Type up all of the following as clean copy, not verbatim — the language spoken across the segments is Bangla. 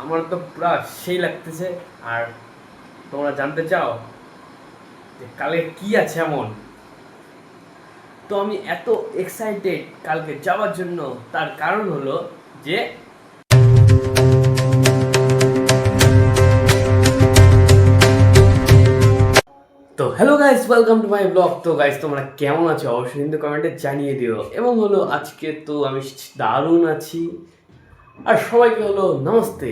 আমার তো পুরা সেই লাগতেছে। আর তোমরা জানতে চাও যে কালকে কি আছে এমন, তো আমি এত এক্সাইটেড কালকে যাওয়ার জন্য, তার কারণ হলো যে তো hello guys, welcome to my blog. তো গাইস, তোমরা কেমন আছো অবশ্যই কিন্তু কমেন্টে জানিয়ে দিও। এবং হলো আজকে তো আমি দারুণ আছি। আর সবাইকে হলো নমস্তে।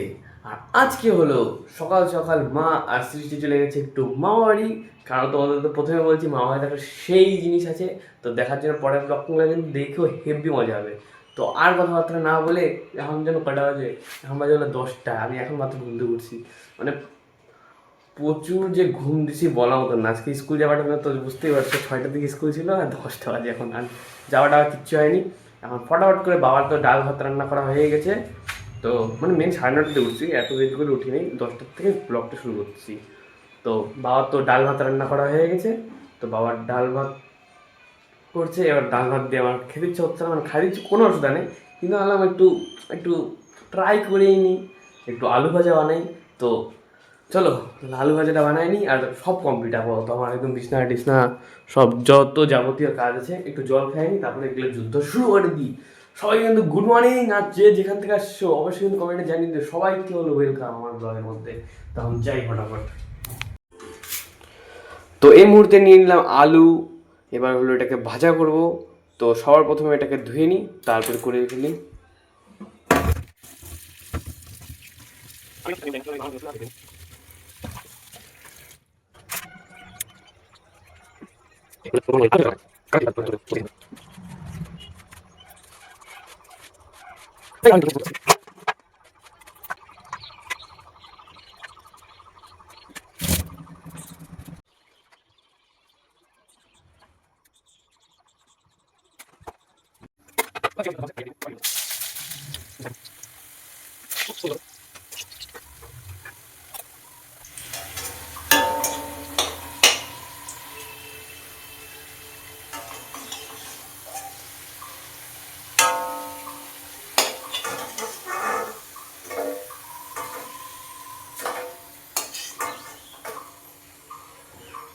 আর আজকে হলো সকাল সকাল মা আর সৃষ্টি চলে গেছে একটু মামা বাড়ি। কারণ তোমাদের তো প্রথমে বলছি মামা বাড়ি দেখার সেই জিনিস আছে, তো দেখার জন্য পরের ব্লগগুলো কিন্তু দেখেও হেভি মজা হবে। তো আর কথাবার্তা না বলে, এখন যেন কটা বাজে, এখন বাজে হলো 10টা, আমি এখন মাত্র ঘুম থেকে উঠছি। মানে প্রচুর যে ঘুম দিছি বলা মতো না। আজকে স্কুল যাওয়াটা তো বুঝতেই পারছো, 6টার দিকে স্কুল ছিল আর 10টা বাজে এখন। আর যাওয়াটা আর কিচ্ছু হয়নি। এখন ফটাফট করে বাবার তো ডাল ভাত রান্না করা হয়ে গেছে। তো মানে মেন 9:30টাতে উঠছি, এত দেরি করে উঠি নেই, 10টার থেকে ব্লগটা শুরু করছি। তো বাবার তো ডাল ভাত রান্না করা হয়ে গেছে, তো বাবার ডাল ভাত করছে। এবার ডাল ভাত দিয়ে আমার খেতে ইচ্ছে হচ্ছে না, মানে খাই দিচ্ছি, কোনো অসুবিধা নেই, কিন্তু ভাবলাম একটু একটু ট্রাই করেই নিই, একটু আলু ভাজা বানাই। তো চলো আলু ভাজাটা বানাই নিই। আর সব কমপ্লিট আপাতত আমার, একদম বিছনা টিছনা সব যত যাবতীয় কাজ আছে, একটু জল খাই নি, তারপরে এগুলো যুদ্ধ শুরু করে দিই। সবাই কিন্তু গুড মর্নিং। আর যে যেখান থেকে আসছো অবশ্যই কিন্তু কমেন্টে জানিয়ে দিও, সবাইকে হলো ওয়েলকাম আমার ব্লগের মধ্যে। তখন যাই ফটাফট। তো এই মুহূর্তে নিয়ে নিলাম আলু, এবার হলো এটাকে ভাজা করব। তো সবার প্রথমে এটাকে ধুয়ে নিই, তারপরে করে ফেলি।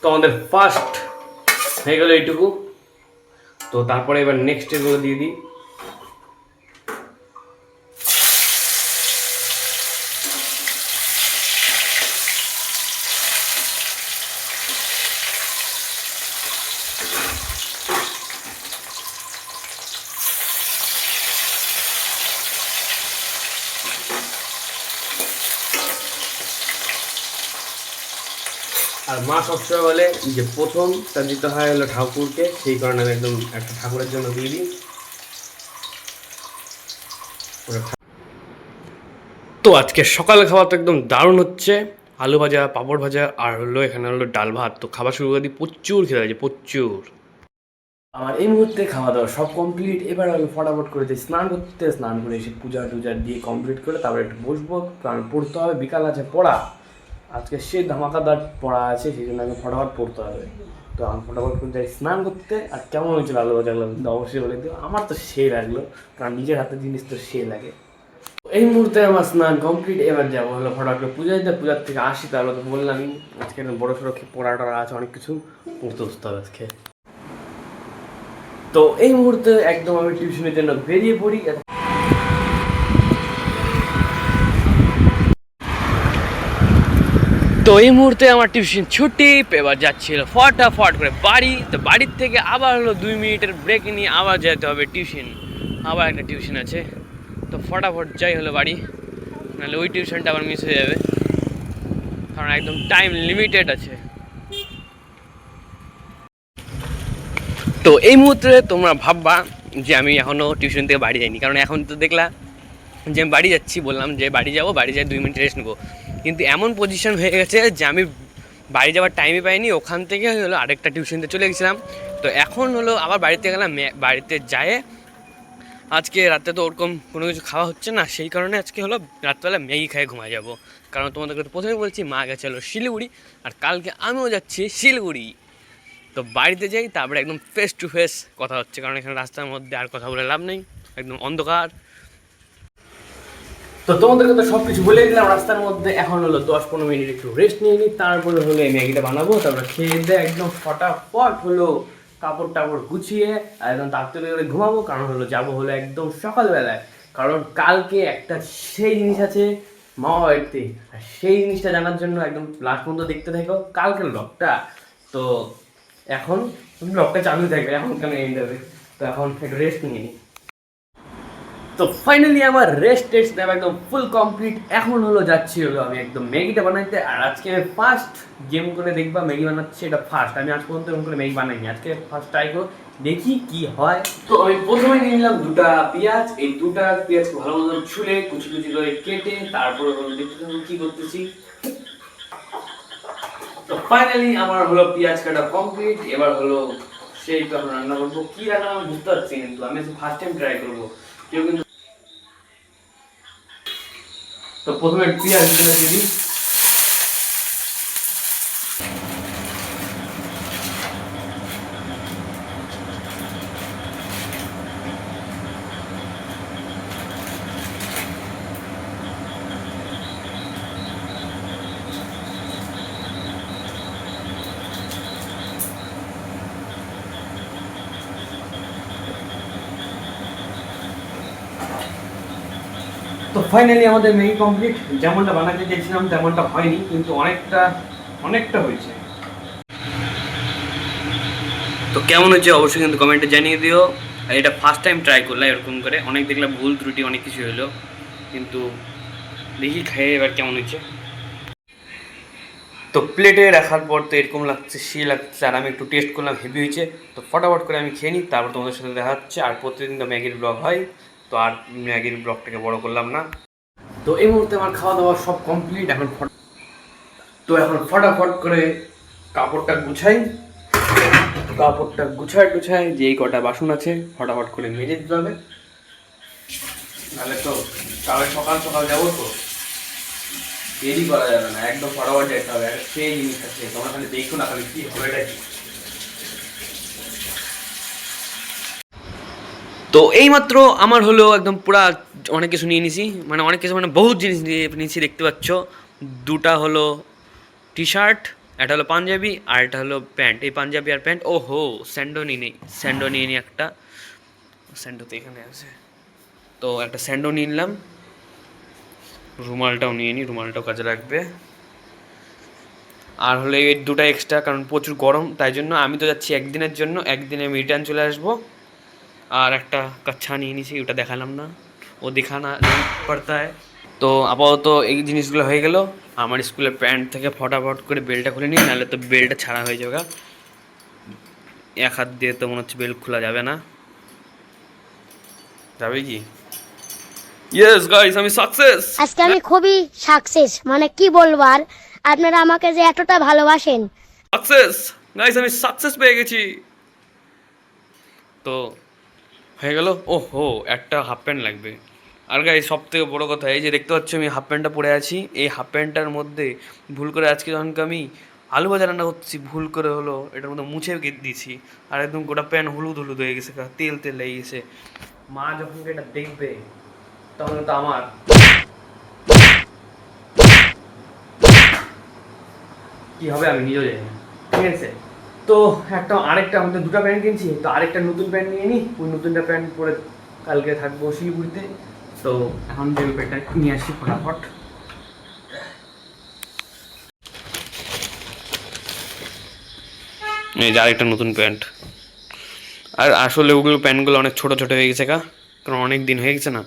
তো আমাদের ফার্স্ট হয়ে গেল এইটুকু। তো তারপরে এবার নেক্সট এগুলো দিয়ে দিই। আর মা সবসময় বলে যে প্রথমটা দিতে হয় হলো ঠাকুরকে, সেই কারণে আমি একদম একটা ঠাকুরের জন্য দিয়ে দিই। তো আজকে সকালে খাওয়া তো একদম দারুণ হচ্ছে, আলু ভাজা, পাঁপড় ভাজা, আর হলো এখানে হলো ডাল ভাত। তো খাবার শুরু করে দিই, প্রচুর খেতে হয়েছে প্রচুর। আমার এই মুহূর্তে খাওয়া দাওয়া সব কমপ্লিট। এবার আমি ফটাফট করে যাই স্নান করতে, স্নান করে এসে পূজা টুজা দিয়ে কমপ্লিট করে তারপরে একটু বসবো, কারণ পড়তে হবে, বিকাল আছে পড়া। আজকে সে ধামাকাদার পড়া আছে, সেই জন্য আমি ফটাফট পড়তে হবে। তো আমি ফটাফট করে যাই স্নান করতে। আর কেমন হয়েছিল আলু ভাজাগুলো কিন্তু অবশ্যই বলে দিও, আমার তো সে লাগলো, কারণ নিজের হাতের জিনিস তো সে লাগে। এই মুহূর্তে আমার স্নান কমপ্লিট। এবার যাবো হলো ফটাফট করে পূজা দিতে, পূজার থেকে আসি, তারপরে তো বললামই আজকে বড়ো সড়ো পড়া টড়া আছে, অনেক কিছু পড়তে বসতে হবে আজকে। তো এই মুহূর্তে একদম আমি টিউশনের জন্য বেরিয়ে পড়ি। তো এই মুহূর্তে আমার টিউশন ছুটি, এবার যাচ্ছিল ফটাফট করে বাড়ি। তো বাড়ির থেকে আবার হলো 2 মিনিটের ব্রেক নিয়ে আবার যেতে হবে টিউশন, আবার একটা টিউশন আছে। তো ফটাফট যাই হলো বাড়ি, নাহলে ওই টিউশনটা আবার মিস হয়ে যাবে, কারণ একদম টাইম লিমিটেড আছে। তো এই মুহূর্তে তোমরা ভাববা যে আমি এখনও টিউশন থেকে বাড়ি যাইনি, কারণ এখন তো দেখলা যে আমি বাড়ি যাচ্ছি, বললাম যে বাড়ি যাবো, বাড়ি যাই 2 মিনিট রেস্ট নেবো। কিন্তু এমন পজিশন হয়ে গেছে যে আমি বাড়ি যাওয়ার টাইমই পাইনি, ওখান থেকে হলো আরেকটা টিউশনতে চলে গেছিলাম। তো এখন হলো আবার বাড়িতে গেলাম, বাড়িতে যায় আজকে রাতে তো ওরকম কোনো কিছু খাওয়া হচ্ছে না, সেই কারণে আজকে হলো রাত্রেবেলা ম্যাগি খাই ঘুমায় যাবো। কারণ তোমাদেরকে তো প্রথমে বলছি মা গেছে হলো শিলিগুড়ি, আর কালকে আমিও যাচ্ছি শিলিগুড়ি। তো বাড়িতে যাই, তারপরে একদম ফেস টু ফেস কথা হচ্ছে, কারণ এখানে রাস্তার মধ্যে আর কথা বলে লাভ নেই, একদম অন্ধকার। তো তো তোমাদেরকে তো সব কিছু বলে দিলাম রাস্তার মধ্যে। এখন হলো 10-15 মিনিট একটু রেস্ট নিয়ে নিই, তারপরে হলো এই ম্যাগিটা বানাবো। তারপরে খেয়ে দিয়ে একদম ফটাফট হলো কাপড় টাপড় গুছিয়ে একদম তাড়াতাড়ি করে ঘুমাবো। কারণ হলো যাবো হলো একদম সকালবেলায়, কারণ কালকে একটা সেই জিনিস আছে মামা বাড়িতে। আর সেই জিনিসটা জানার জন্য একদম লাস্ট পর্যন্ত দেখতে থাকো কালকের ব্লগটা। তো এখন ব্লগটা চালু থাকবে, এখন কেন এন্ড হবে। তো এখন একটু রেস্ট নিয়ে নিই। তো ফাইনালি আমার রেস্ট দেওয়া একদম ফুল কমপ্লিট। এখন হলো যাচ্ছি হলো আমি একদম ম্যাগিটা বানাইতে। আর আজকে ফার্স্ট গেম করে দেখবা ম্যাগি বানাচ্ছে, এটা ফার্স্ট। আমি আজ পর্যন্ত এরকম করে ম্যাগি বানাইনি, আজকে ফার্স্ট ট্রাই করো, দেখি কি হয়। তো আমি প্রথমে নিয়ে নিলাম 2টা পেঁয়াজ। এই 2টা পেঁয়াজকে ভালো মতো ছুলে কুচি কুচি করে কেটে তারপরে হলো দেখতে কি করতেছি। তো ফাইনালি আমার হলো পেঁয়াজ কাটা কমপ্লিট। এবার হলো সেই তো এখন রান্না করবো। কি রান্না আমি বুঝতে পারছি, কিন্তু আমি ফার্স্ট টাইম ট্রাই করবো। কেউ কিন্তু তো প্রথমে পেঁয়াজ দিয়ে দিই। তো ফাইনালি আমাদের ম্যাগি কমপ্লিট। যেমনটা বানাতে চেয়েছিলাম তেমনটা হয়নি, কিন্তু অনেকটা অনেকটা হয়েছে। তো কেমন হয়েছে অবশ্যই কিন্তু কমেন্টে জানিয়ে দিও। আর এটা ফার্স্ট টাইম ট্রাই করলাম এরকম করে, অনেক দেখলাম ভুল ত্রুটি অনেক কিছু হলো, কিন্তু দেখি খেয়ে এবার কেমন হয়েছে। তো প্লেটে রাখার পর তো এরকম লাগছে, সে লাগছে। আর আমি একটু টেস্ট করলাম, হেভি হয়েছে। তো ফটাফট করে আমি খেয়ে নিই, তারপর তোমাদের সাথে দেখা হচ্ছে। আর প্রতিদিন তো ম্যাগির ব্লগ হয়, তো আর ম্যাগির ব্লগটাকে বড় করলাম না। তো এই মুহূর্তে আমার খাওয়া দাওয়া সব কমপ্লিট। এখন ফটাফট করে কাপড়টা গুছাই। কাপড়টা গুছায় যেই কটা বাসন আছে ফটাফট করে মেজে দিতে হবে, নাহলে তো কাল সকাল সকাল যাবো, তো দেরি করা যাবে না, একদম ফটাফট যেতে হবে। সেই জিনিস আছে, তোমরা খালি দেখো না খালি কি হবে এটা কি। তো এইমাত্র আমার হলো একদম পুরা অনেক কিছু নিয়ে নিছি, মানে অনেক কিছু মানে বহুত জিনিস নিয়ে নিয়েছি, দেখতে পাচ্ছ। 2টা হলো টি শার্ট, একটা হলো পাঞ্জাবি, আর একটা হলো প্যান্ট। এই পাঞ্জাবি আর প্যান্ট, ও হো স্যান্ডো নিয়ে নিই, স্যান্ডো নিয়ে নিই একটা। স্যান্ডো তো এখানে আছে, তো একটা স্যান্ডো নিয়ে নিলাম। রুমালটাও নিয়ে নিই, রুমালটাও কাজে লাগবে। আর হলো এই 2টা এক্সট্রা, কারণ প্রচুর গরম, তাই জন্য। আমি তো যাচ্ছি একদিনের জন্য, একদিনে আমি রিটার্ন চলে আসবো। আর একটা কাচ্ছা নিয়ে নিয়েছি, ওটা দেখালাম না, ও দেখানা পড়তা হয়। তো আপাতত এই জিনিসগুলো হয়ে গেল। আমার স্কুলের প্যান্ট থেকে ফটাফট করে বেল্টটা খুলে নিই, নাহলে তো বেল্টটা ছাড়া হয়ে যাবে। এক হাত দিয়ে তো মনে হচ্ছে বেল্ট খোলা যাবে না, যাবে কি? ইয়েস গাইস, আমি সাকসেস। আজকে আমি খুবই সাকসেস, মানে কি বলবো আর, আপনারা আমাকে যে এতটা ভালোবাসেন। সাকসেস গাইস, আমি সাকসেস পেয়ে গেছি। তো হয়ে গেল। ও হো, একটা হাফ প্যান্ট লাগবে। আর গাইস সব থেকে বড়ো কথা, এই যে দেখতে পাচ্ছ আমি হাফ প্যান্টটা পরে আছি, এই হাফ প্যান্টটার মধ্যে ভুল করে আজকে যখন আমি আলু ভাজা রান্না করছি, ভুল করে হলো এটার মধ্যে মুছে দিয়েছি। আর একদম গোটা প্যান্ট হলুদ হলুদ হয়ে গেছে, তেল তেল লেগে গেছে। মা যখন এটা দেখবে তখন তো আমার কি হবে আমি নিজেও জানি না, ঠিক আছে। তো আরেকটা আমাদের 2টা প্যান্ট কিনছি, তো আরেকটা নতুন প্যান্ট নিয়ে নিই। ওই নতুনটা প্যান্ট পরে কালকে থাকবো শিলিগুড়িতে। তো এখন বেল প্যান্টটা নিয়ে আসি ফটাফট। এই যে আরেকটা নতুন প্যান্ট। আর আসলে ওগুলো প্যান্টগুলো অনেক ছোট ছোট হয়ে গেছে, কারণ অনেক দিন হয়ে গেছে না।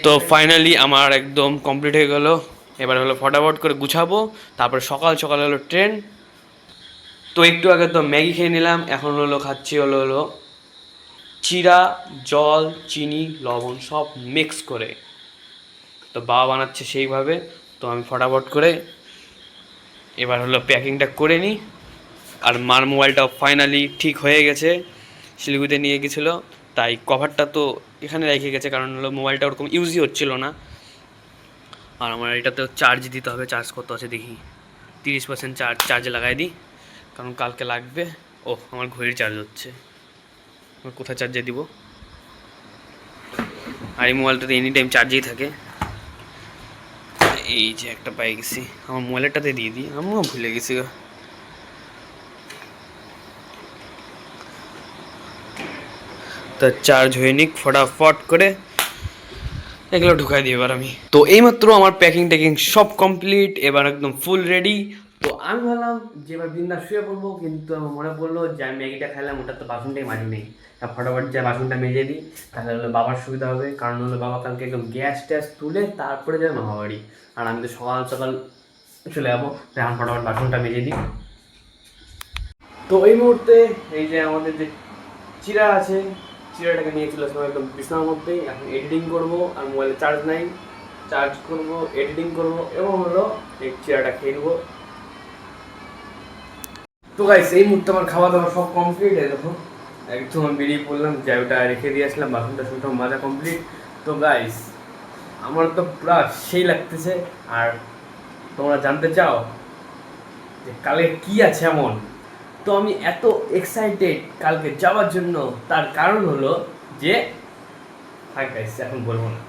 তো ফাইনালি আমার একদম কমপ্লিট হয়ে গেল। এবার হলো ফটাফট করে গুছাবো, তারপর সকাল সকাল হলো ট্রেন। তো একটু আগে তো ম্যাগি খেয়ে নিলাম, এখন হলো খাচ্ছি হলো চিরা, জল, চিনি, লবণ সব মিক্স করে। তো বাবা বানাচ্ছে সেইভাবে। তো আমি ফটাফট করে এবার হলো প্যাকিংটা করে নিই। আর মার মোবাইলটাও ফাইনালি ঠিক হয়ে গেছে, শিলিগুড়িতে নিয়ে গেছিলো, তাই কভারটা তো এখানে রেখে গেছে, কারণ হলো মোবাইলটা ওরকম ইউজই হচ্ছিল না। আর আমার এটাতেও চার্জ দিতে হবে, চার্জ কত আছে দেখি, 30% চার্জে লাগাই দিই, কারণ কালকে লাগবে। ও আমার ঘড়ির চার্জ হচ্ছে, কোথায় চার্জে দিব। আর এই মোবাইলটাতে এনি টাইম চার্জেই থাকে। এই যে একটা পাই গেছি, আমার মোবাইলটাতে দিয়ে দিই, আমিও ভুলে গেছি গো। তা চার্জ হয়ে নিক ফটাফট করে, এগুলো ঢুকাই দিই এবার আমি। তো এইমাত্র আমার প্যাকিং ট্যাকিং সব কমপ্লিট, এবার একদম ফুল রেডি। তো আমি ভাবলাম যে এবার বিন্দাস শুয়ে পড়বো, কিন্তু আমার মনে পড়লো যে আমি ম্যাগিটা খাইলাম, ওটা তো বাসনটাই মাজি নেই। তা ফটাফট যে বাসনটা মেজে দিই, তাহলে হলো বাবার সুবিধা হবে, কারণ হলো বাবা কালকে একদম গ্যাস ট্যাস তুলে তারপরে যাবে মামা বাড়ি, আর আমি তো সকাল সকাল চলে যাবো। তাই আমি ফটাফট বাসনটা মেজে দিই। তো এই মুহূর্তে এই যে আমাদের যে চিরা আছে, চিরাটাকে নিয়ে চলে আসলাম একদম বিছানার মধ্যেই। এখন এডিটিং করবো, আর মোবাইলে চার্জ নাই, চার্জ করবো, এডিটিং করবো, এবং হলো এই চিরাটা খেয়ে নেবো। তো গাইস এই মুহূর্তে আমার খাওয়া দাওয়া সব কমপ্লিট। দেখো একদম আমি বেরিয়ে পড়লাম, ওটা রেখে দিয়ে আসলাম, বাসনটা শুনতাম মাজা কমপ্লিট। তো গাইস আমার তো পুরা সেই লাগতেছে। আর তোমরা জানতে চাও যে কালকে কি আছে এমন, তো আমি এত এক্সাইটেড কালকে যাওয়ার জন্য, তার কারণ হলো যে গাইস এখন বলবো না,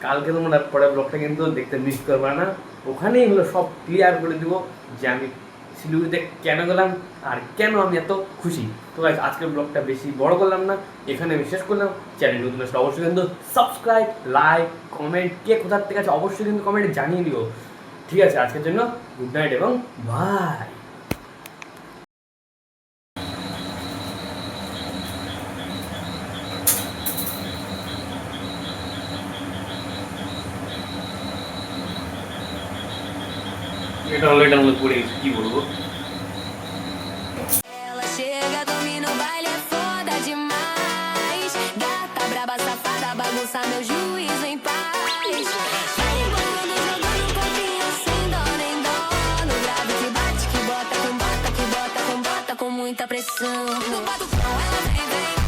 কালকে তোমরা পরের ব্লগটা কিন্তু দেখতে মিস করবে না। ওখানেই হলো সব ক্লিয়ার করে দিব যে আমি শিলিগুড়িতে কেন গেলাম আর কেন আমি এত খুশি। তো গাইস আজকের ব্লগটা বেশি বড় করলাম না, এখানে আমি শেষ করলাম। চ্যানেল নতুন আসলে অবশ্যই কিন্তু সাবস্ক্রাইব, লাইক, কমেন্ট, কে কোথার থেকে আছে অবশ্যই কিন্তু কমেন্টে জানিয়ে দিও। ঠিক আছে, আজকের জন্য গুড নাইট এবং বাই। এটা হলো এটার মধ্যে পড়ে গেছে, কি বলবো। Ela chega, domina o baile, é foda demais. Gata, braba, safada, bagunça meu juízo em paz. Vai embolando, jogando um pouquinho sem dó nem dó. No grave que bate, que bota com bota, que bota com bota com muita pressão. No batucão ela vem, vem.